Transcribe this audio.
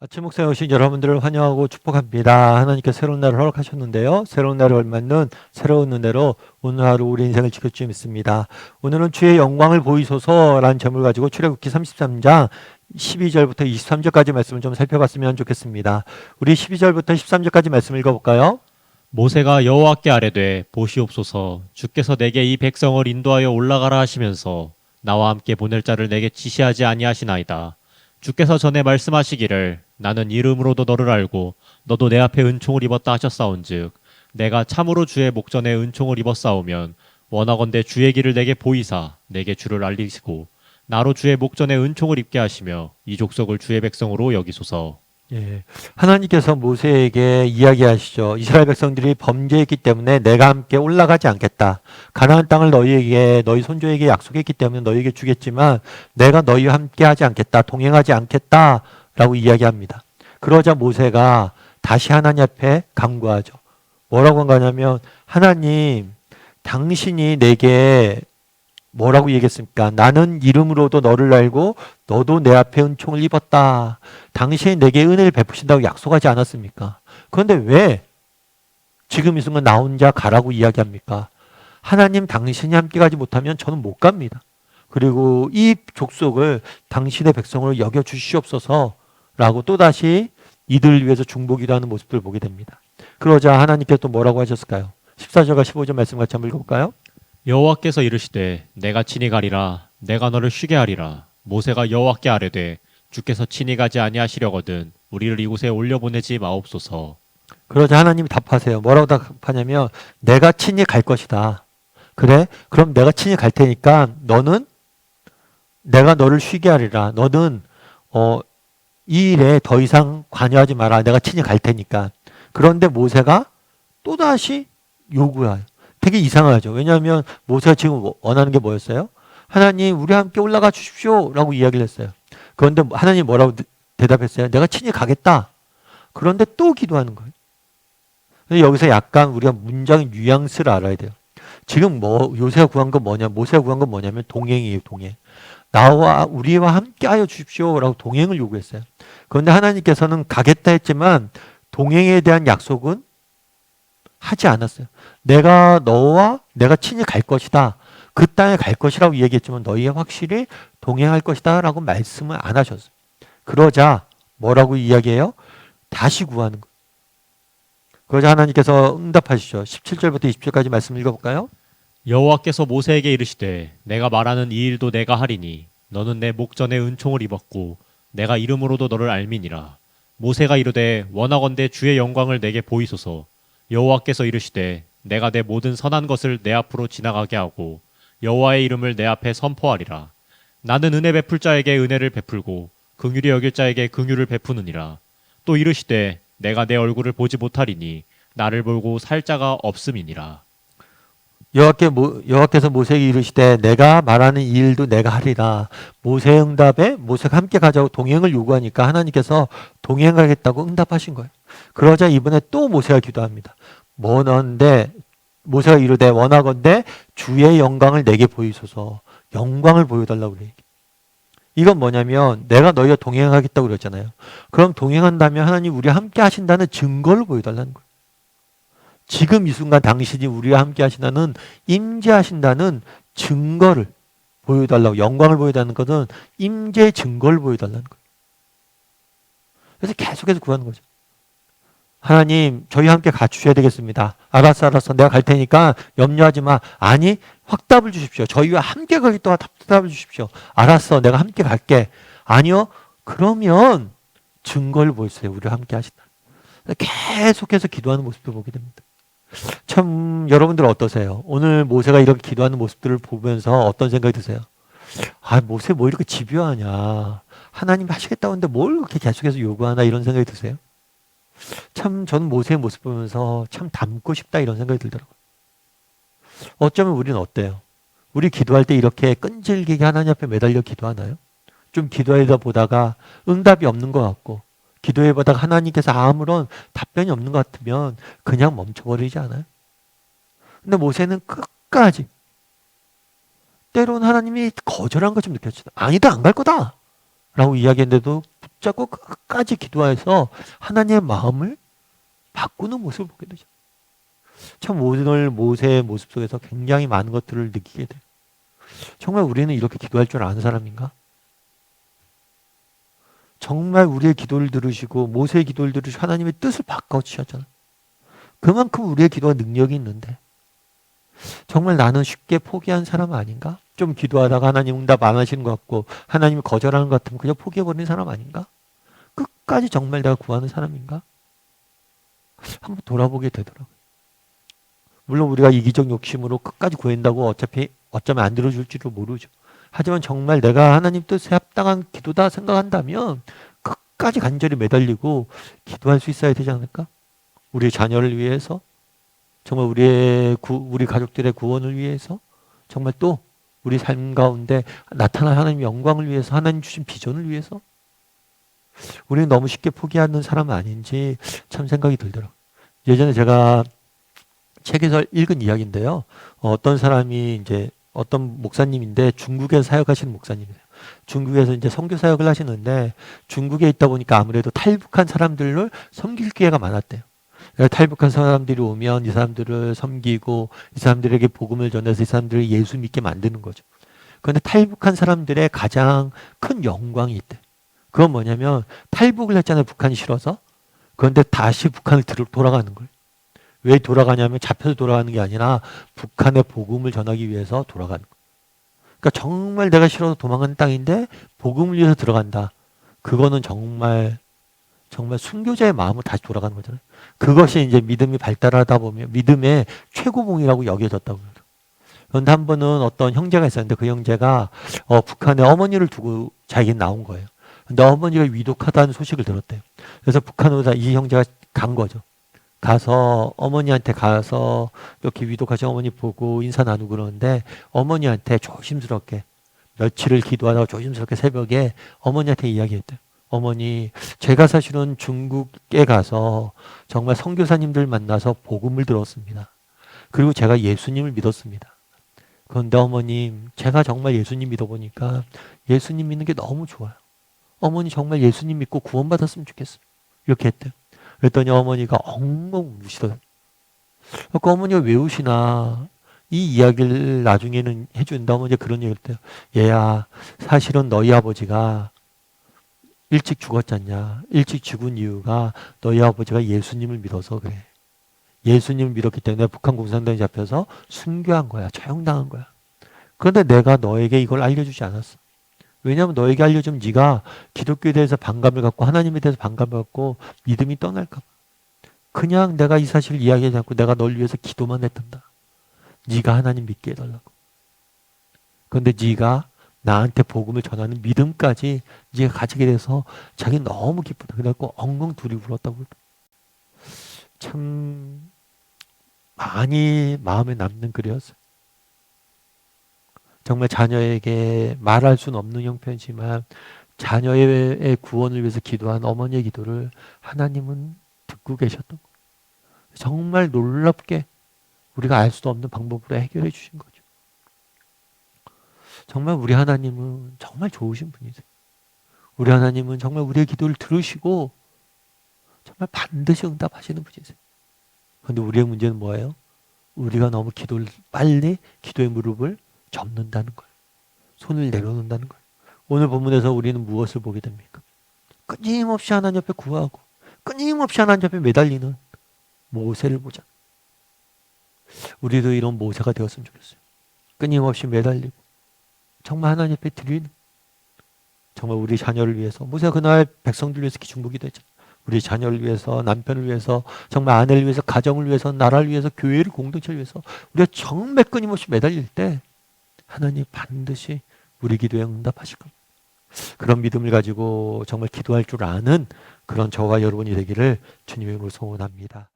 아침 목상에 오신 여러분들을 환영하고 축복합니다. 하나님께 새로운 날을 허락하셨는데요. 새로운 날을 맞는 새로운 은혜로 오늘 하루 우리 인생을 지킬 줄 믿습니다. 오늘은 주의 영광을 보이소서라는 제목을 가지고 출애굽기 33장 12절부터 23절까지 말씀을 좀 살펴봤으면 좋겠습니다. 우리 12절부터 13절까지 말씀 읽어볼까요? 모세가 여호와께 아뢰되 보시옵소서 주께서 내게 이 백성을 인도하여 올라가라 하시면서 나와 함께 보낼 자를 내게 지시하지 아니하시나이다. 주께서 전에 말씀하시기를 나는 이름으로도 너를 알고 너도 내 앞에 은총을 입었다 하셨사온즉 내가 참으로 주의 목전에 은총을 입었사오면 원하건대 주의 길을 내게 보이사 내게 주를 알리시고 나로 주의 목전에 은총을 입게 하시며 이 족속을 주의 백성으로 여기소서. 예, 하나님께서 모세에게 이야기하시죠. 이스라엘 백성들이 범죄했기 때문에 내가 함께 올라가지 않겠다. 가나안 땅을 너희에게 너희 손조에게 약속했기 때문에 너희에게 주겠지만 내가 너희와 함께 하지 않겠다. 동행하지 않겠다라고 이야기합니다. 그러자 모세가 다시 하나님 앞에 간구하죠. 뭐라고 간구하냐면 하나님 당신이 내게 뭐라고 얘기했습니까? 나는 이름으로도 너를 알고 너도 내 앞에 은총을 입었다. 당신이 내게 은혜를 베푸신다고 약속하지 않았습니까? 그런데 왜 지금 이 순간 나 혼자 가라고 이야기합니까? 하나님 당신이 함께 가지 못하면 저는 못 갑니다. 그리고 이 족속을 당신의 백성으로 여겨주시옵소서 라고 또다시 이들을 위해서 중보기도 하는 모습들을 보게 됩니다. 그러자 하나님께서 또 뭐라고 하셨을까요? 14절과 15절 말씀 같이 한번 읽어볼까요? 여호와께서 이르시되 내가 친히 가리라 내가 너를 쉬게 하리라. 모세가 여호와께 아뢰되 주께서 친히 가지 아니하시려거든 우리를 이곳에 올려보내지 마옵소서. 그러자 하나님이 답하세요. 뭐라고 답하냐면 내가 친히 갈 것이다. 그래? 그럼 내가 친히 갈 테니까 너는 내가 너를 쉬게 하리라. 너는 이 일에 더 이상 관여하지 마라. 내가 친히 갈 테니까. 그런데 모세가 또다시 요구해요. 되게 이상하죠. 왜냐하면 모세가 지금 원하는 게 뭐였어요? 하나님 우리 함께 올라가 주십시오 라고 이야기를 했어요. 그런데 하나님 뭐라고 대답했어요? 내가 친히 가겠다. 그런데 또 기도하는 거예요. 여기서 약간 우리가 문장 뉘앙스를 알아야 돼요. 지금 요새가 구한 건 뭐냐? 모세가 구한 건 뭐냐면 동행이에요. 동행. 나와 우리와 함께 하여 주십시오 라고 동행을 요구했어요. 그런데 하나님께서는 가겠다 했지만 동행에 대한 약속은 하지 않았어요. 내가 친히 갈 것이다. 그 땅에 갈 것이라고 얘기했지만 너희 확실히 동행할 것이다 라고 말씀을 안 하셨어요. 그러자 뭐라고 이야기해요? 다시 구하는 거예요. 그러자 하나님께서 응답하시죠. 17절부터 20절까지 말씀 읽어볼까요? 여호와께서 모세에게 이르시되 내가 말하는 이 일도 내가 하리니 너는 내 목전에 은총을 입었고 내가 이름으로도 너를 알미니라. 모세가 이르되 원하건대 주의 영광을 내게 보이소서. 여호와께서 이르시되 내가 내 모든 선한 것을 내 앞으로 지나가게 하고 여호와의 이름을 내 앞에 선포하리라. 나는 은혜 베풀 자에게 은혜를 베풀고 긍휼히 여길 자에게 긍휼을 베푸느니라. 또 이르시되 내가 내 얼굴을 보지 못하리니 나를 보고 살 자가 없음이니라. 여호와께서 모세에게 이르시되 내가 말하는 이 일도 내가 하리라. 모세의 응답에 모세가 함께 가자고 동행을 요구하니까 하나님께서 동행하겠다고 응답하신 거예요. 그러자 이번에 또 모세가 기도합니다. 원하건대 모세가 이르되 원하건대 주의 영광을 내게 보이소서. 영광을 보여달라고 그래요. 이건 뭐냐면 내가 너희와 동행하겠다고 그랬잖아요. 그럼 동행한다면 하나님 우리와 함께 하신다는 증거를 보여달라는 거예요. 지금 이 순간 당신이 우리와 함께 하신다는 임재하신다는 증거를 보여달라고. 영광을 보여달라는 것은 임재의 증거를 보여달라는 거예요. 그래서 계속해서 구하는 거죠. 하나님 저희와 함께 가주셔야 되겠습니다. 알았어 내가 갈 테니까 염려하지 마. 아니 확답을 주십시오. 저희와 함께 가겠다고 답답을 주십시오. 알았어 내가 함께 갈게. 아니요 그러면 증거를 보여주세요. 우리와 함께 하신다. 계속해서 기도하는 모습을 보게 됩니다. 참 여러분들 어떠세요? 오늘 모세가 이렇게 기도하는 모습들을 보면서 어떤 생각이 드세요? 아 모세 뭐 이렇게 집요하냐. 하나님 하시겠다고 하는데 뭘 그렇게 계속해서 요구하나 이런 생각이 드세요? 참 저는 모세의 모습 보면서 참 닮고 싶다 이런 생각이 들더라고요. 어쩌면 우리는 어때요? 우리 기도할 때 이렇게 끈질기게 하나님 앞에 매달려 기도하나요? 좀 기도하다 보다가 응답이 없는 것 같고 기도해 보다가 하나님께서 아무런 답변이 없는 것 같으면 그냥 멈춰버리지 않아요? 근데 모세는 끝까지 때로는 하나님이 거절한 것처럼 느껴지다. 아니다 안 갈 거다. 라고 이야기했는데도 붙잡고 끝까지 기도해서 하나님의 마음을 바꾸는 모습을 보게 되죠. 참 오늘 모세의 모습 속에서 굉장히 많은 것들을 느끼게 돼요. 정말 우리는 이렇게 기도할 줄 아는 사람인가? 정말 우리의 기도를 들으시고 모세의 기도를 들으시고 하나님의 뜻을 바꿔주셨잖아요. 그만큼 우리의 기도가 능력이 있는데 정말 나는 쉽게 포기한 사람 아닌가? 좀 기도하다가 하나님 응답 안 하시는 것 같고 하나님이 거절하는 것 같으면 그냥 포기해버리는 사람 아닌가? 끝까지 정말 내가 구하는 사람인가? 한번 돌아보게 되더라고요. 물론 우리가 이기적 욕심으로 끝까지 구한다고 어차피 어쩌면 안 들어줄지도 모르죠. 하지만 정말 내가 하나님 뜻에 합당한 기도다 생각한다면 끝까지 간절히 매달리고 기도할 수 있어야 되지 않을까? 우리 자녀를 위해서, 정말 우리 가족들의 구원을 위해서, 정말 또 우리 삶 가운데 나타난 하나님의 영광을 위해서, 하나님 주신 비전을 위해서 우리는 너무 쉽게 포기하는 사람은 아닌지 참 생각이 들더라고요. 예전에 제가 책에서 읽은 이야기인데요. 어떤 사람이 이제 어떤 목사님인데 중국에서 사역하시는 목사님이에요. 중국에서 이제 선교 사역을 하시는데 중국에 있다 보니까 아무래도 탈북한 사람들을 섬길 기회가 많았대요. 탈북한 사람들이 오면 이 사람들을 섬기고 이 사람들에게 복음을 전해서 이 사람들을 예수 믿게 만드는 거죠. 그런데 탈북한 사람들의 가장 큰 영광이 있대. 그건 뭐냐면 탈북을 했잖아요. 북한이 싫어서. 그런데 다시 북한을 돌아가는 거예요. 왜 돌아가냐면 잡혀서 돌아가는 게 아니라 북한의 복음을 전하기 위해서 돌아가는 거예요. 그러니까 정말 내가 싫어서 도망가는 땅인데 복음을 위해서 들어간다. 그거는 정말 순교자의 마음으로 다시 돌아가는 거잖아요. 그것이 이제 믿음이 발달하다 보면 믿음의 최고봉이라고 여겨졌다고 합니다. 그런데 한 번은 어떤 형제가 있었는데 그 형제가 북한에 어머니를 두고 자기는 나온 거예요. 근데 어머니가 위독하다는 소식을 들었대요. 그래서 북한으로 이 형제가 간 거죠. 가서 어머니한테 가서 이렇게 위독하신 어머니 보고 인사 나누고 그러는데 어머니한테 조심스럽게 며칠을 기도하다가 조심스럽게 새벽에 어머니한테 이야기했대요. 어머니, 제가 사실은 중국에 가서 정말 선교사님들 만나서 복음을 들었습니다. 그리고 제가 예수님을 믿었습니다. 그런데 어머님, 제가 정말 예수님 믿어보니까 예수님 믿는 게 너무 좋아요. 어머니 정말 예수님 믿고 구원받았으면 좋겠어요. 이렇게 했대요. 그랬더니 어머니가 엉엉 우시더라고요. 그러니까 어머니가 왜 우시나 이 이야기를 나중에는 해준다. 어머니가 그런 얘기를 했대요. 얘야, 사실은 너희 아버지가 일찍 죽었잖냐. 일찍 죽은 이유가 너희 아버지가 예수님을 믿어서 그래. 예수님을 믿었기 때문에 북한 공산당에 잡혀서 순교한 거야. 처형당한 거야. 그런데 내가 너에게 이걸 알려주지 않았어. 왜냐하면 너에게 알려주면 네가 기독교에 대해서 반감을 갖고 하나님에 대해서 반감을 갖고 믿음이 떠날까 봐. 그냥 내가 이 사실을 이야기하지 않고 내가 널 위해서 기도만 했단다. 네가 하나님 믿게 해달라고. 그런데 네가 나한테 복음을 전하는 믿음까지 네가 가지게 돼서 자기 너무 기쁘다. 그래갖고 엉엉 둘이 울었다고. 참 많이 마음에 남는 글이었어요. 정말 자녀에게 말할 수는 없는 형편이지만 자녀의 구원을 위해서 기도한 어머니의 기도를 하나님은 듣고 계셨던 거예요. 정말 놀랍게 우리가 알 수도 없는 방법으로 해결해 주신 거죠. 정말 우리 하나님은 정말 좋으신 분이세요. 우리 하나님은 정말 우리의 기도를 들으시고 정말 반드시 응답하시는 분이세요. 그런데 우리의 문제는 뭐예요? 우리가 너무 빨리 기도의 무릎을 접는다는 거예요. 손을 내려놓는다는 거예요. 오늘 본문에서 우리는 무엇을 보게 됩니까? 끊임없이 하나님 옆에 구하고 끊임없이 하나님 옆에 매달리는 모세를 보자. 우리도 이런 모세가 되었으면 좋겠어요. 끊임없이 매달리고 정말 하나님 옆에 드리는, 정말 우리 자녀를 위해서, 모세가 그날 백성들 위해서 기중보기도 했잖아요. 우리 자녀를 위해서, 남편을 위해서, 정말 아내를 위해서, 가정을 위해서, 나라를 위해서, 교회를, 공동체를 위해서 우리가 정말 끊임없이 매달릴 때 하나님 반드시 우리 기도에 응답하실 겁니다. 그런 믿음을 가지고 정말 기도할 줄 아는 그런 저와 여러분이 되기를 주님의 이름으로 소원합니다.